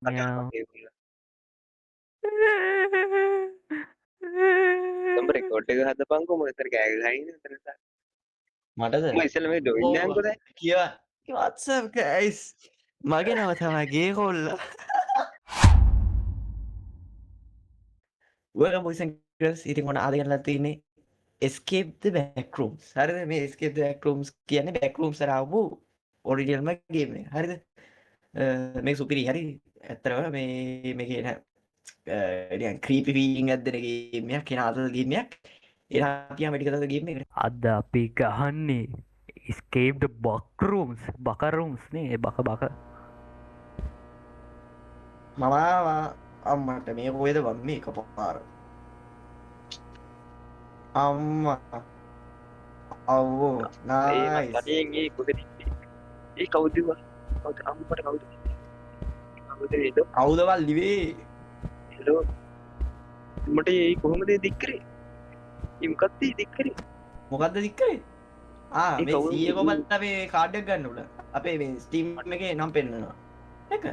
meow. උඹ record එක හදපන්කෝ මම එතන කෑ ගහගෙන එතන මටද මම ඉස්සෙල්ලා මේ ජොයින් යන්කෝ දැන් කියවා what's up guys මගේ නම තමයි ගේ කොල්ලා welcome boys and girls ඉතින් ඔන්න අද ගන්නලා තියෙන්නේ escape the backrooms හරිද මේ escape the backrooms කියන්නේ backrooms වල ආපු ඔරිජිනල්ම ගේම් එක හරිද මේක සුපිරි හරි ඇත්තටම මේකේ නිකන් creepy feeling එකක් දෙන ගේම් එකක් කියන අද ගේම් එකක් එනවා අපි යම ටික තව ගේම් එකට අද අපි ගහන්නේ escape the backrooms backrooms නේ බක මම අම්මට මේ කොහෙද වන්නේ එකපාර අම්මා අවෝ ඒ නයිස් මතයෙන් ඒ කොහෙද ඒ කවුද අම්මට කවුද නේද කවුදවල් ලිවේ හෙලෝ මට ඒ කොහොමද දික් කරේ ඒ මොකක්ද දික් කරේ මොකද්ද දික්කරේ ඒ මේ කවුරු- 100 කොබත් අපේ කාඩ් එක ගන්න උඩ අපේ මේ ස්ටීම් එකේ නම් පෙන්නනවා එක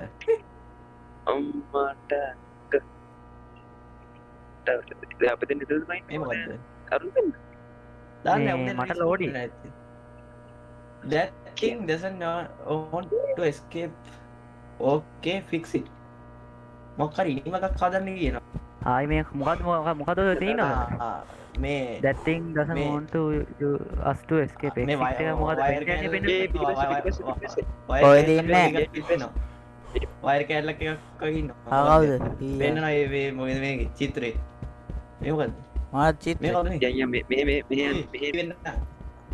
අම්මට අප දෙන්න ඉතුරුද මයින් මේ මොකද්ද අරුන් දෙන්න දන්නේ මේ මට ලෝඩි. that thing doesn't want to escape okay fix it මොකක් හරි ඉනිමකක් හදන්න කියනවා ආයි මේ මොකද තියෙනවා මේ that thing doesn't මේ- want to us to escape මේ exit එක මොකද වයර් වෙන්නේ කෑල්ල- වෙන්නේ? කොහෙද ඉන්නේ? වයර් කෑල්ලක් එකක් ඉන්නවා කවුද? පෙන්නනවා මේ මොකද මේ චිත්‍රේ මේ මොකද්ද මාත් චිත්‍ර. මේ කවුද මේ යයියා මෙහෙ වෙන්න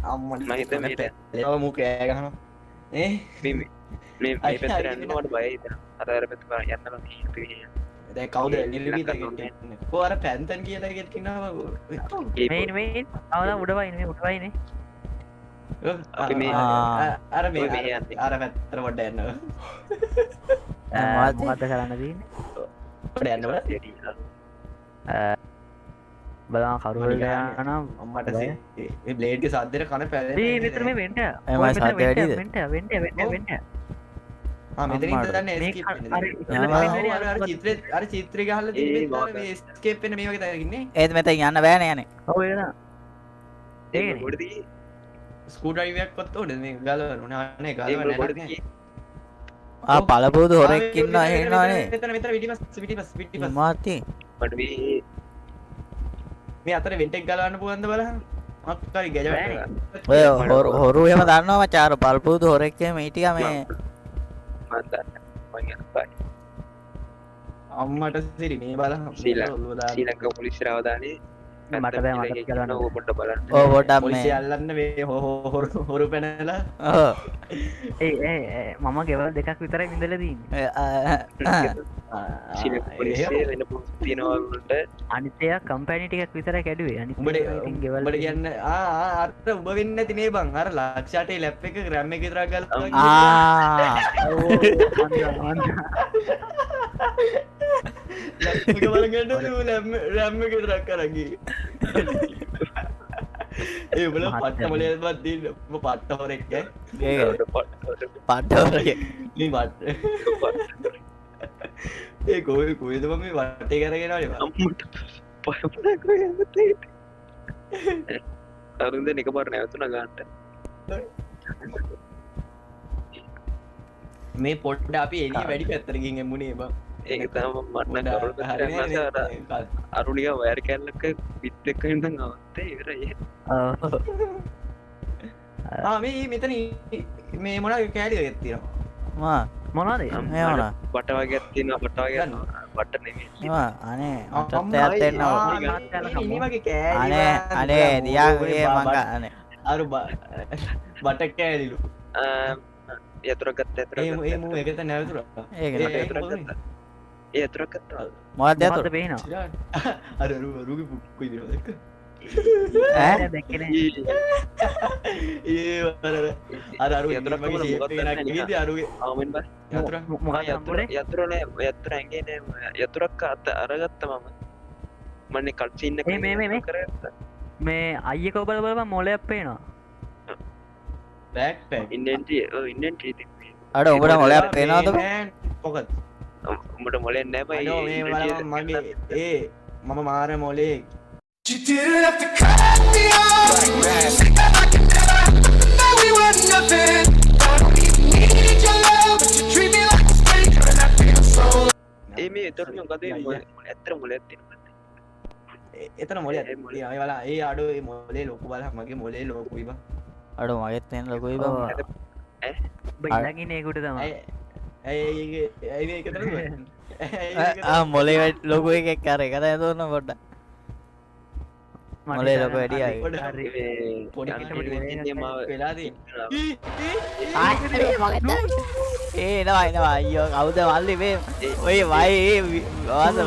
අම්මට මම හිතුවා මෙහෙට. ලව මු කෑ ගහනවා මේ මේ පැත්තට යන්න මට බයයි දැන් අර පැත්ත යන්න බෑ දැන් කවුද මේ නිර්විත නක්කත් ගෙටින්නේ කො අර පැන්තන් කියලා ගෙටිනවා මේ අවුල උඩ වයිනේ උඩ වයිනේ අපි මේ- අර මේ ඔය මෙහෙ යන්නේ. අර පැත්තට පොඩ්ඩ යන්න මාත් මොකද්ද කරන්න තියෙන්නේ පොඩ්ඩ යන්න බෑ බලන්න කරුවල යනවා අම්මට මේ බ්ලේඩ් එක සද්දෙට කන මේ පැලෙන්නේ මෙතන මේ වෙන්න එමයි සද්ද වැඩිද? වෙන්න මෙතන ඉඳ දන්න මේ escape වෙන්නේ. හරි අර චිත්‍රේ අර චිත්‍රය ගහලා තිබෙත් අර මේ escape වෙන මේ වගේ තැනක ඉන්නේ ඒත් මෙතන යන්න බෑනේ යන්නේ. ඔව් එනවා ඒක ඒකනේ. කොහෙද ස්කූ ඩ්‍රයිව් එකක් වත් උඩ මේ ගලවන අනේ ඒක ගලවන කොහෙද නැහැ ආ පළපුරුදු හොරෙක් ඉන්නවා එහෙනවනේ. මෙතන පිටිපස් මාත්ටි. මට මේ මේ අතර වෙන්ට් එක ගලවන්න පුළුවන්ද බලන්න මොකක් හරි ගැජවට් ඔය හොරු එහෙම දන්නවා මචං අර පළපුරුදු හොරෙක් එහෙම හිටියා මේ මම දන්න මම යනවා අම්මට සිරි මේ බලන්න ශ්‍රී ලංකා පොලිසිය රවදානේ මට දැන් මතක කරගන්න ඕක පොඩ්ඩ බලන්න ඔව් පොඩ්ඩක් පොලිසිය මේ අල්ලන්න මේ හොරු පැනලා ඔව් ඒ මම ගෙවල් දෙකක් විතරයි විඳලා තියෙන්නේ ශ්‍රී ලංකා පොලිසිය වෙන පොත් තියනවා වලට අනිත් ඒවා කම්පැනි ටිකක් විතරයි කැඩුවේ අනිත් උඹට ඒවා ඉතින් ගෙවල් උඹට කියන්න අර උඹ වෙන්නේ නැති නේ බං අර ලක්ෂයට ලැප් එක RAM එක විතරක් ගලවලා ලැප් එක බලගන්න RAM එක විතරක් අරන් ගියේ ඒ උඹල පට්ට මොලේවත් දින්න උඹ පට්ට හොරෙක් ඈ ඒක පට්ටවරේ මේ වට ඒ කොහෙද මම මේ වටේ කරගෙන ආවේ අම්මට පයපලා කරගෙන තියෙන්නේ අරුන්ද එකපාර නැවතුණා ගන්නට මේ පොට්ට අපි එළිය වැඩි පැත්තට ගිහින් එමුනේ බං ඒක තමයි මට අරුණික වයර් කැල්ලක පිත් එක්ක ඉඳන් අවත්තේ ඉවරයි මේ මෙතන මේ මොන කෑලි එකක් තියෙනවා මා මොනවද මේ වුණා බට වගේක් තියෙනවා බට වගේ බට නෙමෙයි ඒවා අනේ මටත් එයත් එන්නවා අනේ අනේ දියාගේ මංග අනේ අර බට කෑලිලු යතුරක් ගත්ත යතුරක් ඒ මූ එකට නැවතුරා ඒක ඒ නේ යතුරක් ගත්තා මොකක්ද මොකද්ද යතුරු පේනවා අර රුගේ පුක්කු ඉදිරියට දැක්ක ඈ දැක්කේ ඒ අර අර යතුරක් මගේ මොකක්ද ෂේප් එකක් ඉදිරි අරුගේ ආමෙන් බා යතුර මොකක්ද හම්බුනේ යතුර නෑ යතුර ඇඟේ නෑ යතුරක් අත අරගත්ත මම මන්නේ කල්චින්න මේ. මේ අයියක ඔබල බලපන් මොලයක් පේනවා බෑක් පැක් ඉන්ඩෙන්ටි ඉන්ඩෙන්ටි අර උඹට මොලයක් පේනවද මොකද උඹට මොලේ නැහැ බයි අඩෝ මේ බලපන් මගේ මම මාර මොලේ You didn't have to cut me off. Like that we were nothing. I don't even need your love, but you treat me like a stranger, and I feel so. ඒ මේ එතකොට මොකද ඇත්තට මොලේ තියෙනවා එතන මොලේ ඒ වල ඒ අඩෝ ඒ මොලේ ලොකු බලක් මගේ මොලේ ලොකුයි බං අඩ මගෙත් තියෙන ලොකුයි බං බයිලගින ඒකුට තම ඇයි එකතර මොලේ ලොකු එකක් කර එක ඇතුන්න පොඩ්ඩ මොලේ ලොක වැඩියයි වෙලාදී ඒ එනවා එනවා අයියෝ කවුද මල්ලි මේ ඔය වයි වාද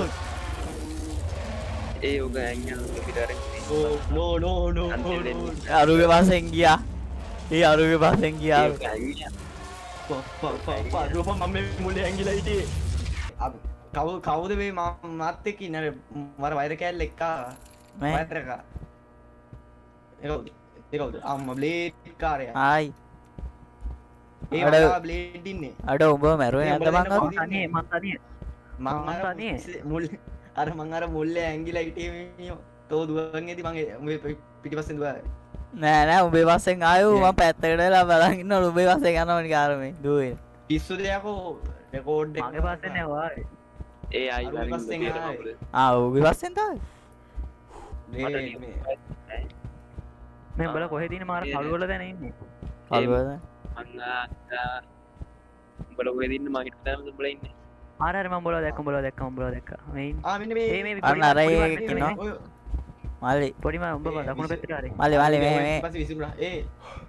ඒ උග ඇංගල් පිටරෙන් නෝ අරුගේ පස්සෙන් ගියා ඒ අරුගේ පස්සෙන් ගියා රූප මම මුලේ ඇංගිලා හිටියේ කවුද මේ මාත් එක්ක ඉන්න මර වෛර කෑල්ල එක්කා වෛරක ඒකවුද අම්මා බ්ලේඩ් කාරය ආයි ඒ වඩා බ්ලේඩ් ඉන්නේ අඩ උඹ මැරුවේ නැද්ද මං තනිය මං තනිය මං මුල් අර මං අර මුල්ලේ ඇංගිලා හිටියේ මේ තෝ දුවන් ඇති මං පිටිපස්සෙන් දුවා නෑ නෑ උඹේ පස්සෙන් ආයෝ මම පැත්තකට වෙලා බලන් ඉන්නවලු උඹේ පස්සෙන් යනවා නික ආරමේ දුවේ පිස්සුද යකෝ රෙකෝඩ් එක මගේ පස්සේ නෑ වා ඒ අයි අරුගේ පස්සෙන් ආවේ. උඹේ පස්සෙන් තායි මේ බල කොහෙද ඉන්නේ මාර කළුවල දැන ඉන්නේ කල්වද අංගා උඹල කොහෙද ඉන්නේ මම හිතුවා උඹල ඉන්නේ ආර හරි මම බලව දැක්කා මේ ඉන්නේ. මෙන්න මේ අන්න අර ඒක ඉන්නවා මල්ලි පොඩි මම උඹ දකුණු පැත්තට ආරේ මල්ලි මල්ලි මේ පස්සේ විසිරුණා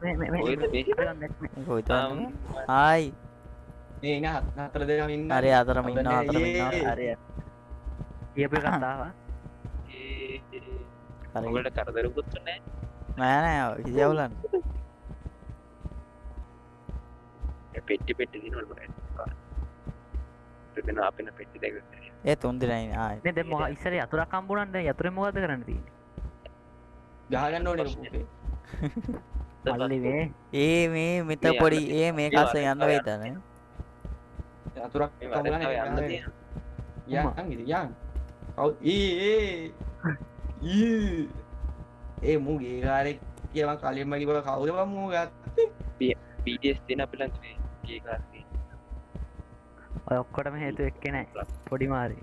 මේ කොහෙද මේ කොයිතන්නේ ආයි මේ ඉන්න හතර දෙනාම ඉන්න හරි අතරම ඉන්නවා හරි කියපු එකක් ආවා හරි උඹලට කරදරකුත් නැහැ නෑ නෑ කිසි අවුලක් පෙට්ටි දිනවල බලන්න දෙන්න අපේන පෙට්ටි දෙක ඒ තුන් දිනයි ආයි නේ දැන් මොකක් ඉස්සර යතුරක් හම්බුණාද දැන් යතුරෙන් මොකද්ද කරන්න තියෙන්නේ ගහගන්න ඕනේ පුපේ මල්ලි වේ මේ මෙත පොඩි මේ කස්ස යන්න වෙයිදනේ අතුරක් යන්න තියෙනවා යන් ඉතින් යන් කවුද ඒ මූගේ ගාරේ කියවන් කලින්ම කිව්ව කවුද බං මූ ගත්තේ BTS තියෙන අපේ ළඟ මේ කී කාර්යය ඔය ඔක්කොටම හේතු එක්කේ නෑ පොඩි මාරි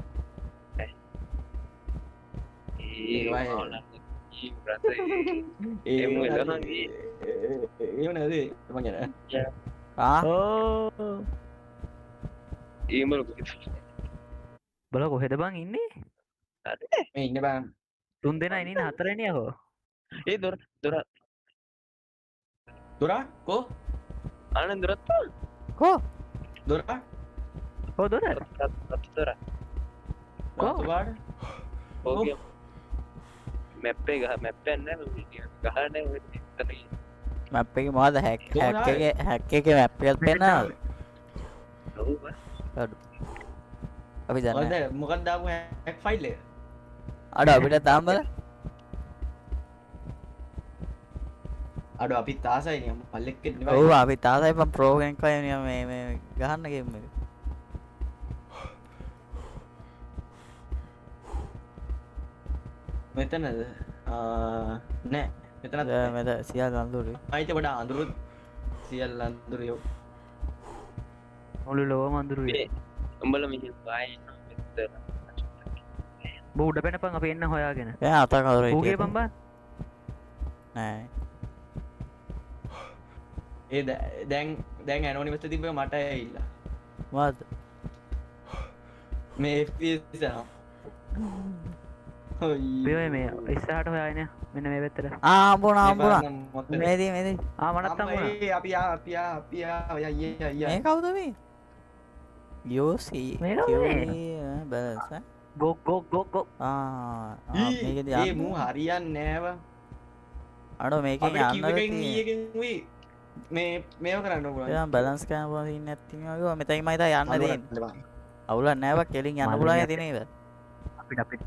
ඒ නේද මම කියන ඕ ඒමල බල කොහෙද බං ඉන්නේ මේ ඉන්න බං තුන් දෙනා ඉන්නේ හතරෙනේ යකෝ ඒ දොර දොරා කෝ ආනන්ද දොරත් කෝ දොරා ඔව් දොර දොර කොහොමද ඕකේ මැප් එක මැප් එක නැහැ ගහන්නේ ඔය එතන මැප් එකේ මොකද හැක් එකේ මැප් එකක් පෙන්නනවද ඔව් අපි දන්නේ මොකක්ද දාපු හැක් ෆයිල් එක අඩ අපිට තාම බල අඩ අපි තාසයි නියම පල්ලෙක් කෙනෙක් ඔව් අපි තාසයි පම් ප්‍රෝ එකක් වගේ මේ ගහන්න ගේම් එක මෙතනද නෑ මෙතනත් මෙත සියල් අඳුරේ අයිත වඩා අඳුරුත් සියල් අඳුරියෝ මුළු ලෝවම අඳුරුවේ උඹල මෙහෙ බයි මෙතන බෝ උඩ පැනපන් අපි එන්න හොයාගෙන දැන් අත කවුරු ඌගේ හිටියද පම්බා නෑ ඒ දැන් ඇනෝනිමස් තිබ්බ මට ඇවිල්ලා මොකද මේ FPS යනවා බියෝ මේ ඉස්සරහට හොයාගෙන මෙන්න මේ පැත්තට හම්බුණා මේදී මනත් හම්බුණා අපි අයියේ මේ කවුද මේ යෝසි මේ කවුද? බලස් ගෝ මේකදී ඒ මූ හරියන්නේ නෑව අඩ මේකෙන් අපිට යන්න කිව් එකෙන් ඊයකින් වී මේව කරන්න පුළුවන් පුළුවන් බැලන්ස් කරන්න පුළුවන් ඉන්නේ නැති මේවා මෙතනයි මම ඉතින් යන්න දෙන්නේ අවුලක් නෑ බක් කෙලින් යන්න පුළුවන් ඇති නේද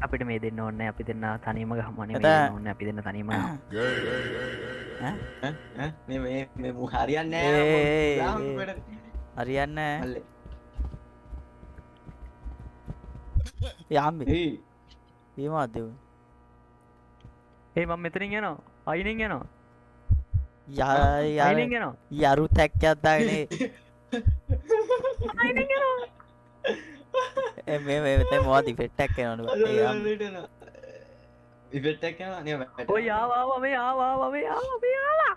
අපිට මේ දෙන්න ඕනේ අපි දෙන්න තනියම ගහමනේ එතන- මේ දෙන්න ඕනේ අපි දෙන්න තනියම මේ මූ හරියන්නේ ඒ, නෑ හරියන්නේ නෑ. මල්ලේ යාම්බි ඒ ඒමත් දෙව ඒ මම මෙතනින් යනවා අයිනෙන් යනවා ය අයිනෙන් යනවා යරු තැක්කත්දාගෙන මේ මොවාද ඉෆෙක්ටක් කරනවා ඉෆෙක්ට් එක නේ ඔය ආවා මේ ආවා මේ ආවා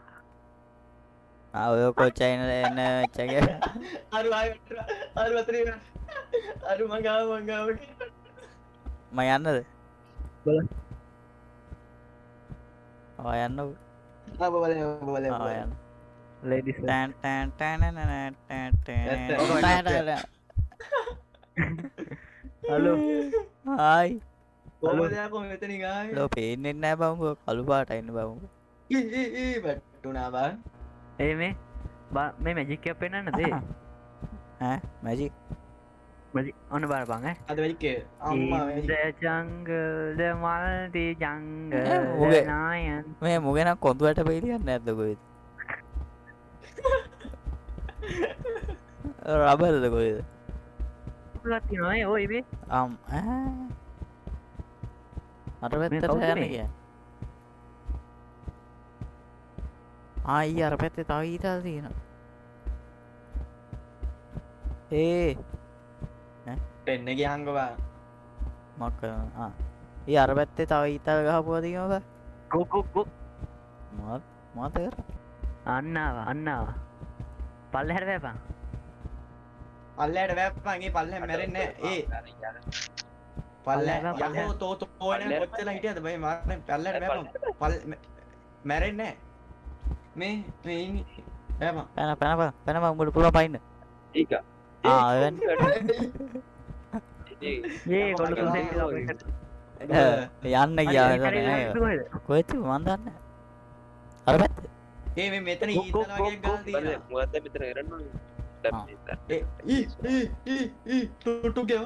ඔය කොච්චයින එන්න වෙච්චගේ අරු අරු අතරේ අරු මගාව ම යන්නද බලන්න. යන්න බලන්න ladies හලෝ හායි කොහොමද යකෝ මෙතනින් ආයේ ලෝ පේන්නෙත් නෑ බංගෝ කළු පාටයි ඉන්න බංගෝ වැටුණා බං ඒ මේ මැජික් එකක් පෙන්වන්න දේ ඈ මැජික් මැජික් ඔන්න බලපන් ඈ අද වෙලිකේ අම්මා In the jungle, the multi jungle, මුගේ. the lion. මේ මුගෙනක් කොඳුවට බෙලියන්නේ නැද්ද කොහෙද රබර්ද කොහෙද පුලක් තියෙනවා ඈ ඔය ඉබේ. අර පැත්තට කවුද යන්න මේ? කිය ආයි අර පැත්තේ තව ඊතල් තියෙනවා පෙන්න ගියංග බං මොක ඒ අර පැත්තේ තව ඊතල් ගහපුවා තියෙනවා Go. මොකද අන්න ආවා. පල්ලෙහාට වැපන්. පල්ලයට වැප්පන් ඒ පල්ලෙන් මැරෙන්නේ නැහැ ඒ පල්ලෙන් යකෝ තෝන කොච්චර හිටියද බයි මාරනේ පල්ලයට වැප්පන් පල්ල මැරෙන්නේ නැහැ මේ ඉන්නේ වැප්පන් පැන උඹට පුළුවන් පයින්න ඒක ආවෙන් ඒ කොල්ල තුන්දෙනෙක් යන්න ගියා කොහෙද මන් දන්නේ අර පැත්තේ ඒ මේ මෙතන ඊතල වගේ ගල් තියෙනවා මොකද්ද මෙතන කරන්නේ ටුටු ගෙව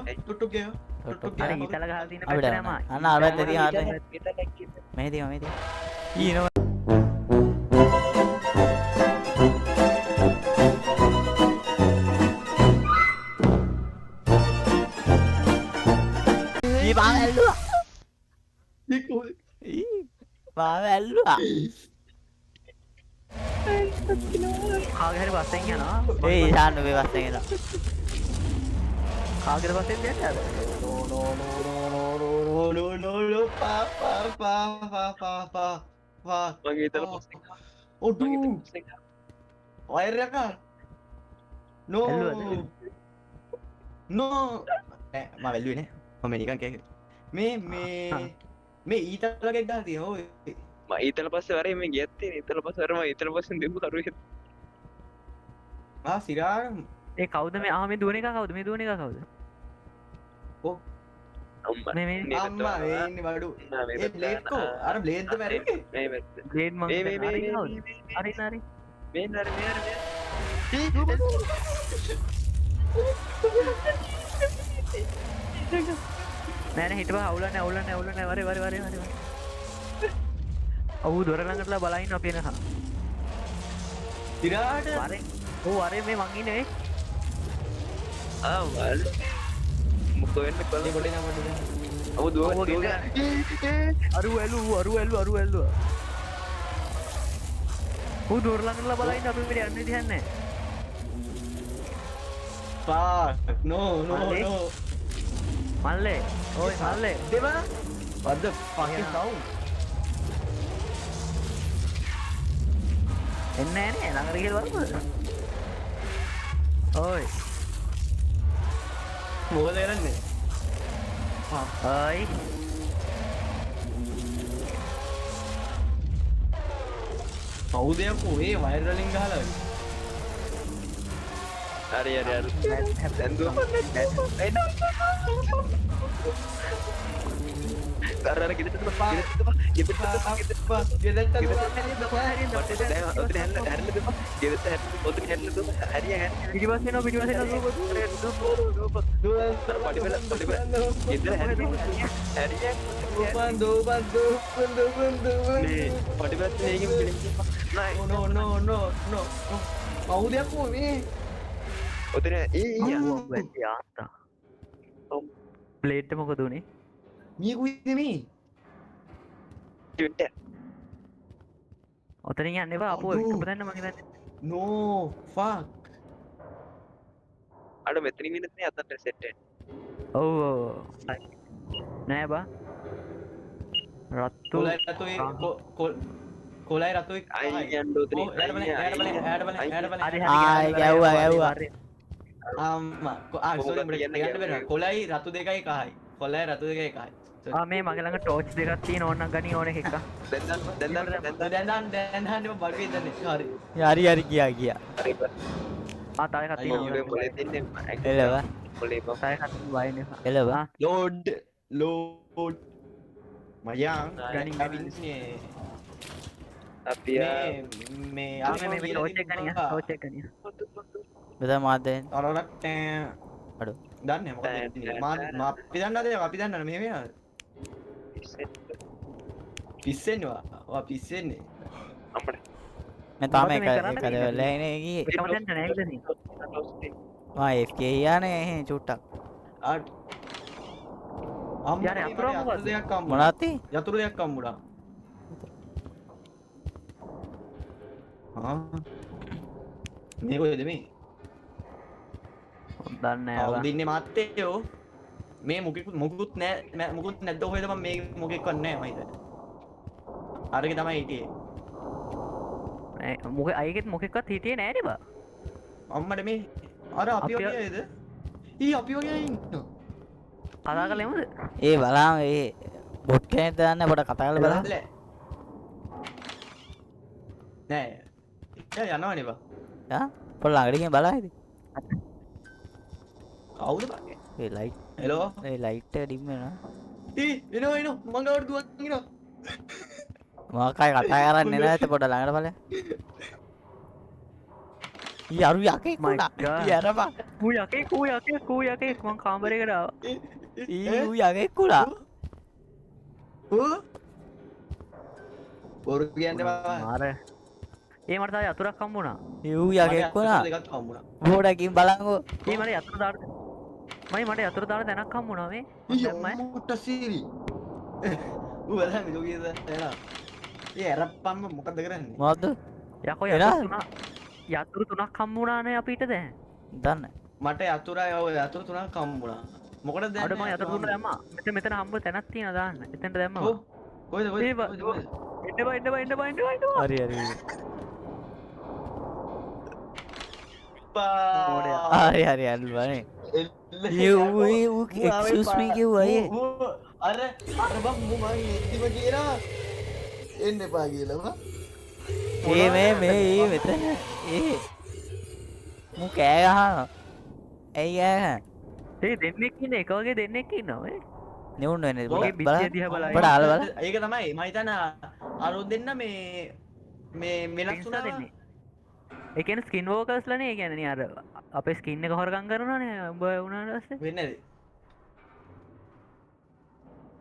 අර ඊතල ගහලා තියෙන අපිට පැත්ත නම. අන්න අර පැත්තේ තියාගෙන මෙහෙ ඊනෝ ඇල්ලුවා ඇල්ලුවා කාගේ හරි බස්සෙන් යනවා. ඒ ඊශාන් වේ වස්සෙන් එනවා කාගේද බස්සෙන් යන්නේ අර? no pa මගේ ඉතල පස්සේ ඔඩු වයර් එක no ඇල්ලුවද? no මම වැල්ලුවේ නේ මම නිකන් කෑ මේ ඊතල වගේ ගල් තියෙනවා ඔය මම ඊතල පස්සේ වරේ මේ ගියත් තියෙන ඊතල පස්සේ වරේ මම ඊතල පස්සේ දෙමු කරුවේ සිරාර ඒ කවුද මේ මේ දුවන එක කවුද? මේ දුවන එක කවුද? අම්මා මේ අම්මා වෙන්නේ බඩු ඒ බ්ලේඩ් කො අර බ්ලේඩ්ද මැරෙන්නේ මේ වැත්ත බ්ලේඩ් මං මේ හරි මේ නර නෑ හිටපන් අවුලන්නේ වරේ ඔව් දොර ළඟටලා බලයින්න අපි එනකම් සිරාට වරේ ඔව් වරේ මේ මං ඉන්නේ වල මොකද වෙන්නේ කොල්ලේ පොඩි නම අව දුව අරු ඇල්ලුවා ඔව් දොර ළඟටලා බලයින්න අපි මෙතන යන්න විදිහක් නැහැ fuck no මල්ලේ ඔය මල්ලේ දෙවා what the fucking sound එන්නේ නැහැ ළඟට ගිහලා බලමුද ඔයි මොකද කරන්නේ ඔයි කවුද යකෝ ඒ වයර් වලින් ගහලා හරි දැන් දුව කරර ගෙදරට කවුද යකෝ මේ ඔතන ආත්තා ප්ලේට් මොකද උනේ? මේ කුයිද මේ ට්විටර් ඔතනින් යන්න එපා අපෝ අඩෝ. එකම තැන මම හිතන්නේ. නෝ ෆක් අඩ මෙතනින් ඉන්නනේ අතට සෙට් වෙන්නේ ඔව් ඔව්. නෑ බා. රත්තු කොලයි රතුයි කොලයි රතුයි අයි යන්න උතරින් ඇඩ බලන්න හරි හරි ආයි ගැව්වා ගැව්වා. සෝරි මට කියන්න බැහැ කොලයි රතු දෙකයි කහයි කොලයි රතු දෙකයි කහයි මේ මගේ ළඟ ටෝච් දෙකක් තියෙන ඕනනම් ගනි ඕනේ එකක්. දැන් දැන් බල්බේ දන්නේ හරි හරි හරි ගියා හරි බස් තව එකක් අයියෝ, මොලේ තියෙනවා. මොලේ දෙන්නේ එළව මොලේ බස් තව එකක් වයින් එක. එළව ලෝඩ් මයන් ගනින්, ගනින්නේ අපි මේ මේ ටෝච් එක ගනිය. ටෝච් එක ගනිය. බෙදා මාදෙන් අරලක් අඩු දන්නේ මොකද අපි දන්නද අපි දන්න මේ වෙන පිස්සෙන්නවා පිස්සෙන්නේ අපිට මම තාම මොකද එක මේ කරන්න කද තියෙන්නේ? වෙලා ගියේ එකම තැනට නෑ ඉතින්. මා FK යන්නේ එහෙන් චුට්ටක් යාර, යතුරු මොකද්ද? දෙයක් මොනවද යතුරු දෙයක් අම්මුණා මේ කොහෙද මේ දන්නේ නෑ බා. අවුදින්නේ මාත්තයෝ මේ මුකුත් නෑ මුකුත් නැද්ද කොහෙද මම මේ මොකෙක්වත් නෑ මම හිතන්නේ අරගේ තමයි හිටියේ මොකද අයගෙත් මොකෙක්වත් හිටියේ නෑනේ බා. අම්මට මේ අර අපි අපි- වගේද අපි වගේ ඉන්නවා කතා කළෙමුද? ඒ බලාම ඒ බොට් කෙනෙක් දාන්න පොඩ කතා කරලා බලන්න නෑ යනවනේ බා ආ පොඩ ළඟට ගිහින් බලන්න ඉතින් කවුද බා ඒ ලයිට් හෙලෝ ඒ ලයිට් එක ඩිම් වෙනවා එනවා මං ගාවට දුවක් එනවා මොකක්යි කතා කරන්නේ නැත පොඩ ළඟට බලන්න යරු යකේ My කුණා God. යරපා කූ යකේ මං කාමරේකට ආවා. ඊ යකේ කුණා බොරු කියන්න බා මාර. ඒ මට තාම යතුරක් හම්බුණා. ඊ යකේ කුණා දෙකක් හම්බුණා බෝඩකින් බලංගෝ ඒ මට යතුරු දාන්න. මට යතුරු දාන්න තැනක් හම්බුණා මේ. දැම්මයි. මුට්ට සීරි බලන්න මේ ලෝකයේ එනවා ඒ ඇරප්පම්ම මොකද කරන්නේ මොකද්ද යකෝ එලා? යතුරු තුනක් හම්බුණානේ අපිට දැන්. දන්න මට යතුරයි ඔය යතුරු තුනක් හම්බුණා මොකටද දැන් අඩ මම යතුරු තුන දැම්මා. මෙතන හම්බ තැනක් තියෙනවා දාන්න. එතනට දැම්මා. කොහෙද ඒ කොහෙද බා- එන්න බා. හරි හරි බා හරි හරි අල්වනේ excuse me කිව්වා ඒ අර බක් මු මං ඉතිම කියලා එන්න එපා කියලා බා මේ ඒ මෙතන ඒ මු කෑ ගහනවා ඇයි කෑ ඒ දෙන්නෙක් ඉන්නේ එක වගේ දෙන්නෙක් ඉන්නවා මේ. නෙවුන් වෙන්නේ ඔගේ බිත්තිය දිහා බලන්න. බඩ ආල බල ඒක තමයි මම හිතන අර දෙන්න මේ වෙනස් ඉන්ස්ටා වුණා දෙන්නේ. ඒ කියන්නේ ස්කින් වෝකර්ස්ලානේ. ඒ කියන්නේ අර අපේ ස්කින් එක හොරගම් කරනවානේ. උඹ වුණාට පස්සේ. වෙන්නේ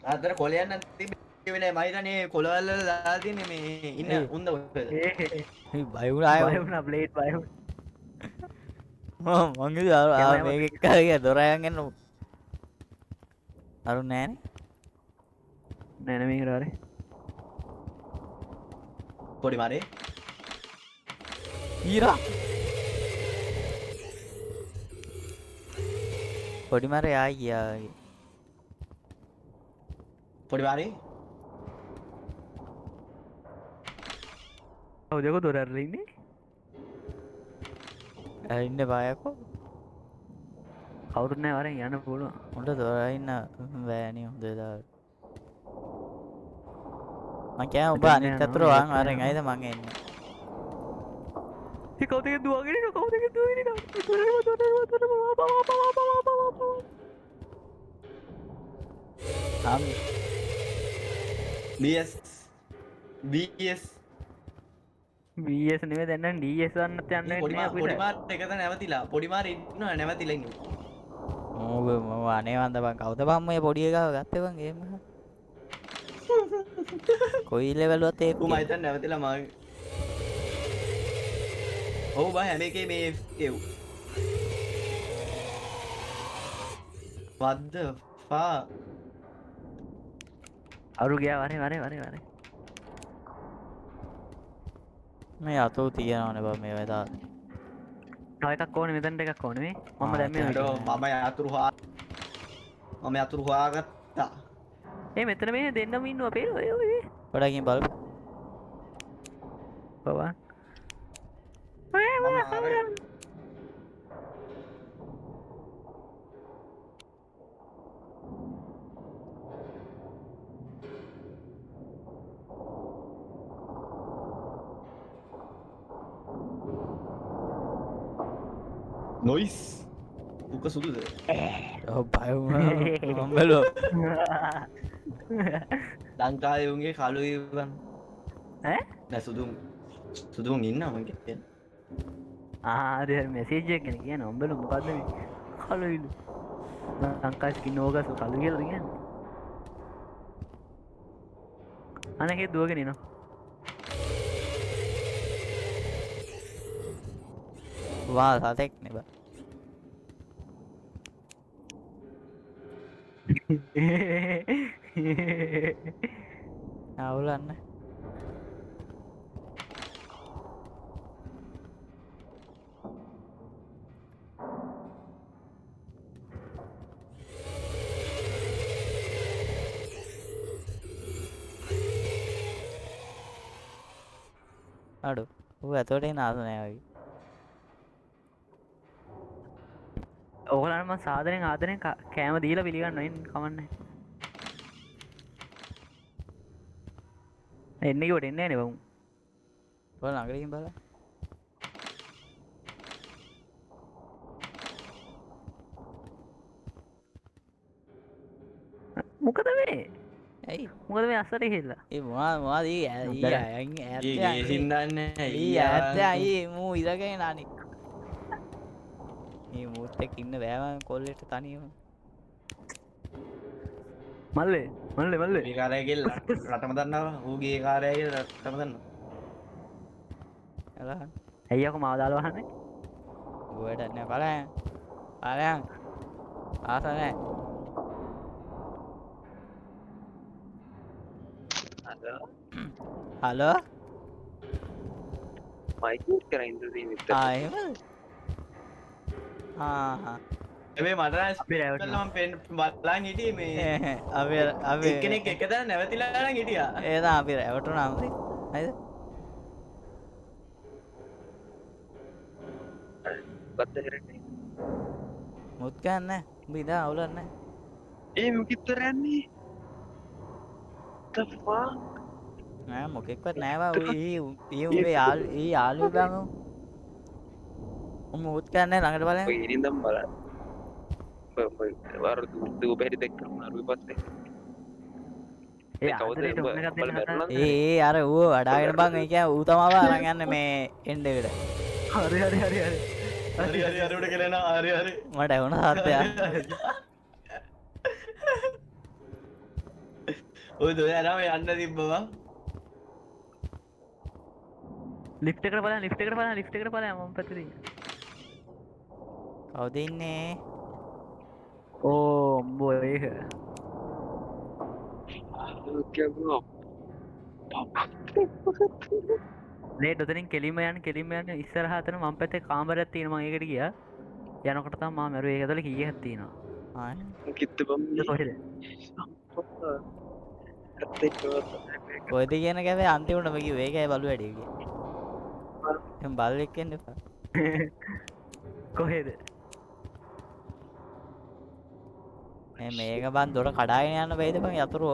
අතර කොලයන් තිබෙන්නේ මම හිතන්නේ කොළවල දාලා තියෙන්නේ මේ ඉන්න ඒ. උන්ද ඔය බය වුණා බය ආයෙ වුණා බ්ලේඩ් බය වුණා. මං කිව්වා මේක කරේ දොර අයන් එන්න අරු නෑනේ නෑ නේ මේකට හරි. පොඩි මාරේ ඊරා පොඩි මරේ ආයි ගියා පොඩි මාරේ ඔව් දෙක දොර අරලා ඉන්නේ. ඉන්න බයකෝ කවුරුත් නෑ වරෙන් යන්න පුළුවන්. උන්ට දොර ඉන්න බෑනේ හොඳ දාලා මං කියනවා ඔබ අනිත් අතට වන් අරන් ඇයිද මං එන්නේ ඒ කවුද දුවගෙන ඉන්නේ? කවුද දුවගෙන ඉන්නේ? BS BS නෙවෙයි දැන් නම් DS වන්නත් යන්න පොඩි වෙන්නේ අපිට. මාර එකද නැවතිලා පොඩි මාර ඉන්නවා නැවතිලා ඉන්නවා ඕක මම අනේ වන්ද බං කවුද බං මේ පොඩි එකව ගත්තේ බං ගේම් එක කොයි ලෙවලුවත් ඒක ඌ මම හිතන්නේ නැවතිලා මම ඔව් බා හැම එකේ මේ FK what the fuck? අරු ගියා වරේ මේ අතෝ තියනවනේ බා මේ වෙදා. තව එකක් ඕනේ මෙතනට එකක් ඕනේ මේ මම දැන් මේ ඩෝ මම යතුරු හොයාගත්තා. ඒ මෙතන මේ දෙන්නම ඉන්නවා පේන ඔය පොඩකින් බලමු. බබා නොයිස් උක සුදුද? ඔව් බය වුණා. මම බැලුවා. ලංකාවේ උන්ගේ කළු ඉවන් ඈ නෑ සුදුන් ඉන්නවා මං කියන්නේ. හරි මෙසේජ් එක ගැන කියන උඹල මොකද්ද මේ කලුයිලු ලංකා ස්කින් ඕගස් කලු කියලාද කියන්නේ අනකේ දුවගෙන එනවා වා සතෙක් නේ බා. අවුලන්න. අඩු ඌ ඇතෝට එන ආස නෑ වගේ. ඕගලන්ට මම සාදරයෙන් ආදරයෙන් කෑම දීලා පිළිගන්නවා ඉන්න කමන්නේ එන්නේ කොට එන්නේ නේ බං බල ළඟට බලන්න. මොකද මේ ඇයි මොකද මේ අස්සට ගිහිල්ලා ඒ මොනවද ඊ ඒ හින්දන්නේ ඇත්තයි මූ ඉරගෙන අනික් මේ මූත් එක්ක ඉන්න බෑම කොල්ලෙට තනියම මල්ලේ මේ කාරයගෙල් රටම දන්නවා ඌගේ කාරයගෙල් රටම දන්නවා. එලා ඇයි අකෝ මාව දාලා වහන්නේ ගොඩ නෑ බලයන් ආස නෑ. හලෝ මයිකූට් කර ඉන්ද්‍රදී මිත්‍ර ආයම මේ මට අපි රැවටුණා. මම පෙන් බලන් හිටියේ මේ අප එක්කෙනෙක් එක තැන නැවතිලා නම් හිටියා. ඒදා අපි රැවටුනාම හයිද බද්ද කරන්නේ මුත් ගන්න උඹ ඉදා අවුලන්න ඒ මොකිත්තර යන්නේ තෆා නෑ මොකෙක්වත් නෑවා උඹේ යාලු බං උඹ මුත් ගන්න ළඟට බලන්න. ඔය ඉරින්දම් බලන්න වර දූ බැරි දෙක්කම අරුයි පස්සේ ඒ කවුද ආදරේට උඹ උන්න එකක් දෙන්න බලන්න හදනවා. බැරුණාද? ඒ අර ඌ වඩාගෙන බං ඒ කියන්නේ ඌ තමාව අරන් යන්නේ මේ එන්ඩ් එකට. හරි හරි උඩ ගෙලනවා හරි මට ඇහුණ සත්‍යයක්. ඔය දොයාරම යන්න තිබ්බවා. ලිෆ්ට් එකට බලන්න මම පැත්තේ ඉන්නේ. කවුද ඉන්නේ? ඕ උඹ ඒක ලේට් උතනින් කෙලිම යන්න ඉස්සරහ අතන මම පැත්තේ කාමරයක් තියෙනවා මම ඒකට ගියා යනකොට තමයි මම මරුවේ ඒක ඇතුලේ කීයක් තියෙනවා ආ කිත්ත බම් ඒක කොහෙද කොයිද කියන කැවේ අන්තිමටම කිව්වේ ඒකයි බලු වැඩි කිව්වේ. එහෙනම් බල්ලෙක් වෙන්න එපා. කොහෙද මේක බන් දොර කඩාගෙන යන්න බෑද බං යතුරු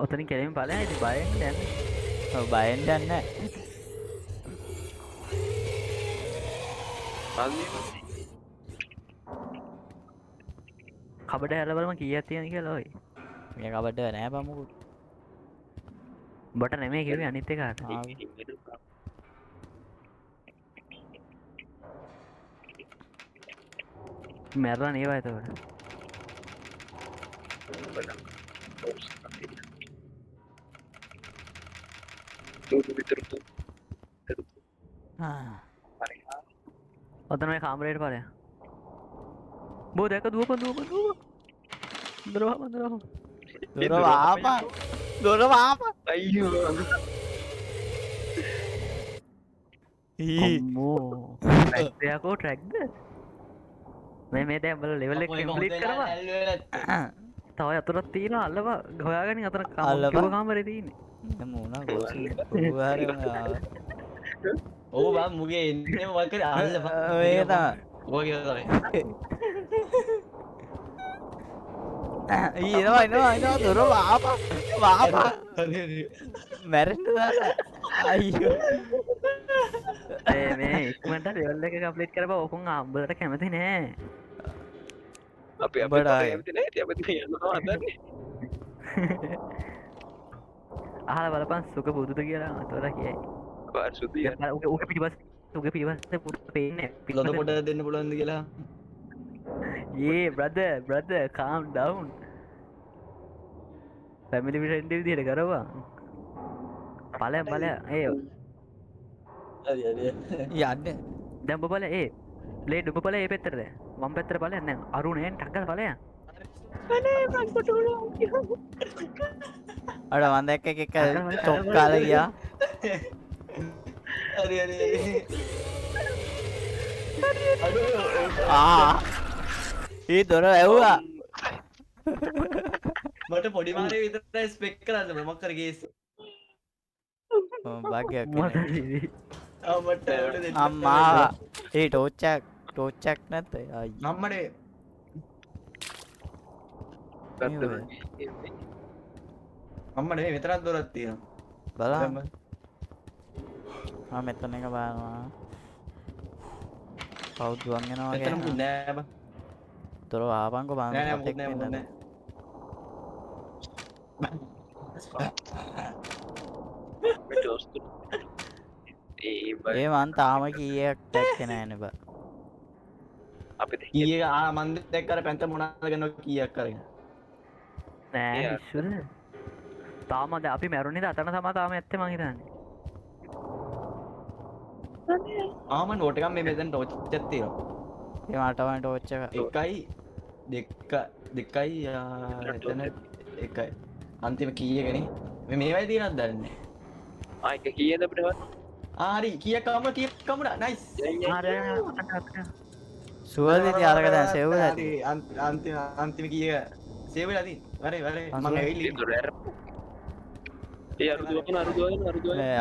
ඔතනින් කෙලිම බලන්න ඉතින් බයෙන් දැන් ඔව් බයෙන් යන්නේ කබඩ හැරලා බලමු කීයක් තියෙනවද කියලා ඔය මේ කබඩ නෑ බං මොකුත්. උඹට නෙමෙයි කිව්වේ අනිත් එකාට මැරලා නේවා එතකොට ඔතන මේ කාමරේට ඵලයන්. බෝ දැක දුවපන්. දොරවහම. දොර වාපන් අයියෝ අම්මෝ. ට්‍රැක්කෝ ට්‍රැක්ද? මේ දැන් බල ලෙවල් එක කම්ප්ලීට් කරවා. තව අතුරක් තියෙනවා අල්ලවා හොයාගනින් අතන අල්ලපන්. කාමරේ තියෙන්නේ. මුණ ගොසි ඕ බා මුගේ එන්නේ මොකක් කරේ අල්ල ඒ තමයි ඔය තමයි ඉනවා දොර වාපන් මැරෙන්න දාලා අයියෝ මේ ඉක්මනට ලෙවල් එක කම්ප්ලීට් කරපුවා ඔකුන් අම්බලට කැමති නෑ. අපි බඩායි. අපිට නෑ ඉතින් අපි යනවා හදන්නේ අහලා බලපන් සුක බුදුද කියලා අතවලා කියයි. පාර්ශුද්ධිය උගේ පිටිපස්සේ පුරු පේන්නේ. ලොඩ පොඩ දෙන්න පුළුවන්ද කියලා Yeah, brother, calm down. Family friendly විදිහට කරවා. ඵලයන් ඒ හරි හරි යන්න දැන් ඔබ බලය ඒ බ්ලේඩ් ඔබ බලය ඒ පැත්තටද වම් පැත්තට බලයන් දැන් අරුණෙන් ටක්කල බලයන්. අර මන් දැක්ක එක චොක් කාලා ගියා හරි ඒ දොර ඇව්වා මට පොඩි මාරේ විතරයි ස්පෙක් කරන්න මොකක් කර ගේස් භාග්‍යයක් මොකද මට දෙන්න අම්මා ඒ ටෝච්චක් නැත්ත අයි නම්මනේ අම්මනේ මේ මෙතරක් දොරක් තියෙනවා බලන්න මෙතන එක බලනවා කවුදුවන් එනවා මෙතන වගේ මුකුත් නෑ බං දොර ආපන්කො නෑ නෑ මුකුත් නෑ මුකුත් නෑ ඒ මන් තාම කීයක් දැක්කේ නෑනේ බා අපි කීයක මන් දැක්ක අර පැන්ත මොනවාද ගන්නවා කීයක් කරගෙන නෑ ඉස්සුද තාම දැන් අපි මැරුණේද අතන තමයි තාම ඇත්තේ මං හිතන්නේ. ආම නෝට් එකක් මේ මෙතන ටෝච් එකක් තියෙනවා ඒ මට වань ටෝච් එක දෙකයි එතන එකයි අන්තිම කීයකනේ මේවයි තියෙනවද දන්නේ ආයික කීයද අපිට වත් හරි කීයක් කමුණා නයිස් සුවල්දි අරක දැන් සෙව් ඇති අන්තිම කීය සේව් වෙලා තියෙන්නේ වරේ මම ඇවිල්ලා දොර ඇර ඒ අරුදුවන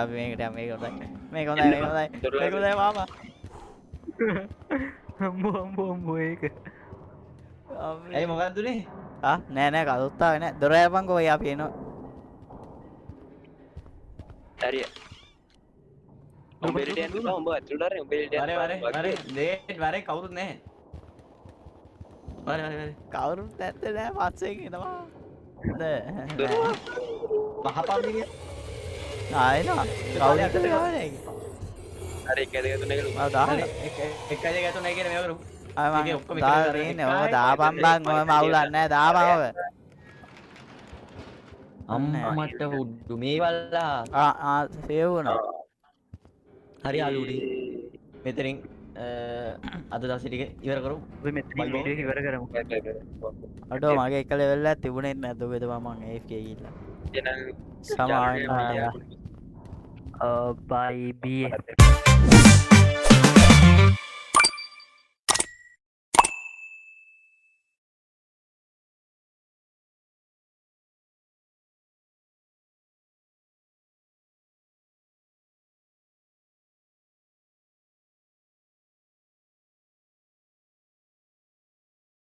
අපි මේකට යමු මේක හොඳයි මේක හොඳයි මාමා අම්බෝ ඒක ඇයි මොකක්ද උනේ නෑ කවුරුත්තාවේ නෑ දොර යපන්කෝ ඔය අපි එනවා හරිය උඹ එළියට යන්න බා උඹ ඇතුළට ආරේ උඹ එළියට වරේ කවුරුත් නැහැ වරේ කවුරුත් නැත්තේ නෑ පස්සෙන් එනවා මහපාම ගිය ආයෙනවා කවුරුත් නැත්තේ හරි එක දෙක තුන එක දාන්න එකයි ගත නැහැ කියන මේක කරු අය මේකේ මම ඔක්කොම දාලා තියෙන්නේ ඔය දාපන් බං ඔය මවුලක් නෑ දාපන් ඔය අම්මට උඩු මේවල්ලා සේව් වුණා හරි අලුඩි මෙතනින් අද දවසේ ටික ඉවර කරමු අපි මෙතන වීඩියෝ ඉවර කරමු. අඩෝ මගේ එක ලෙවල් එකක් තිබුණේ නැද්ද ඔබ මම AFK ගිහිල්ලා එහෙනම් සමාවෙන්න bye BF